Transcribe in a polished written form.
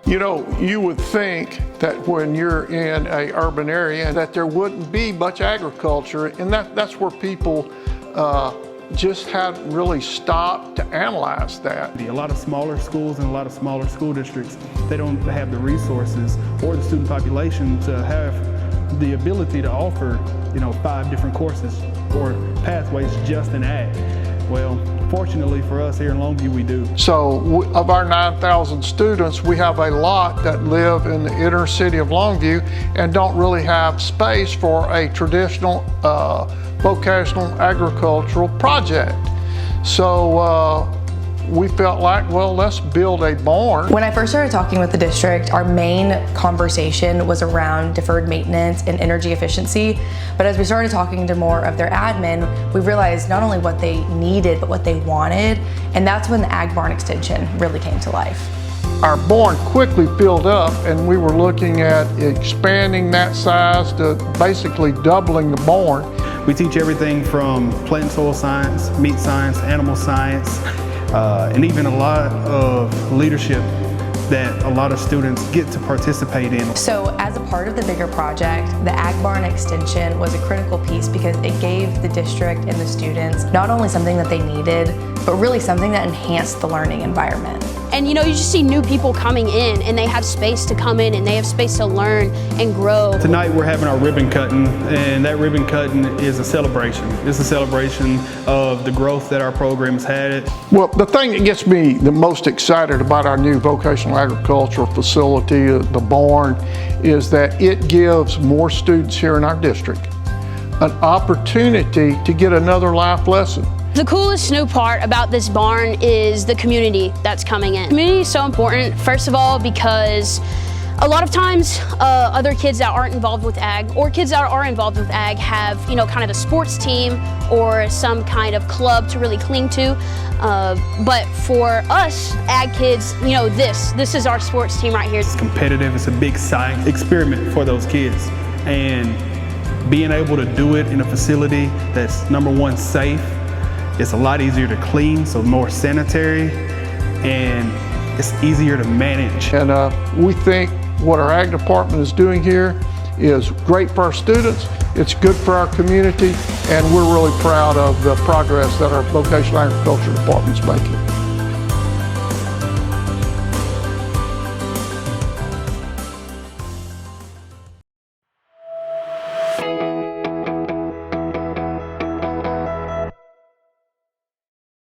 You know, you would think that when you're in an urban area that there wouldn't be much agriculture, and that's where people just hadn't really stopped to analyze that. A lot of smaller schools and a lot of smaller school districts, they don't have the resources or the student population to have the ability to offer, 5 different courses or pathways just in ag. Well, fortunately for us here in Longview, we do. So of our 9,000 students, we have a lot that live in the inner city of Longview and don't really have space for a traditional vocational agricultural project. So we felt like, well, let's build a barn. When I first started talking with the district, our main conversation was around deferred maintenance and energy efficiency. But as we started talking to more of their admin, we realized not only what they needed, but what they wanted. And that's when the Ag Barn extension really came to life. Our barn quickly filled up, and we were looking at expanding that size to basically doubling the barn. We teach everything from plant and soil science, meat science, animal science, and even a lot of leadership that a lot of students get to participate in. So as a part of the bigger project, the Ag Barn extension was a critical piece because it gave the district and the students not only something that they needed, but really something that enhanced the learning environment. And you just see new people coming in and they have space to come in and they have space to learn and grow. Tonight we're having our ribbon cutting, and that ribbon cutting is a celebration. It's a celebration of the growth that our program has had. Well, the thing that gets me the most excited about our new vocational agricultural facility, the barn, is that it gives more students here in our district an opportunity to get another life lesson. The coolest new part about this barn is the community that's coming in. Community is so important, first of all, because a lot of times other kids that aren't involved with ag or kids that are involved with ag have, kind of a sports team or some kind of club to really cling to. But for us ag kids, this is our sports team right here. It's competitive, it's a big science experiment for those kids. And being able to do it in a facility that's #1 safe, it's a lot easier to clean, so more sanitary, and it's easier to manage. And we think what our ag department is doing here is great for our students, it's good for our community, and we're really proud of the progress that our vocational agriculture department is making.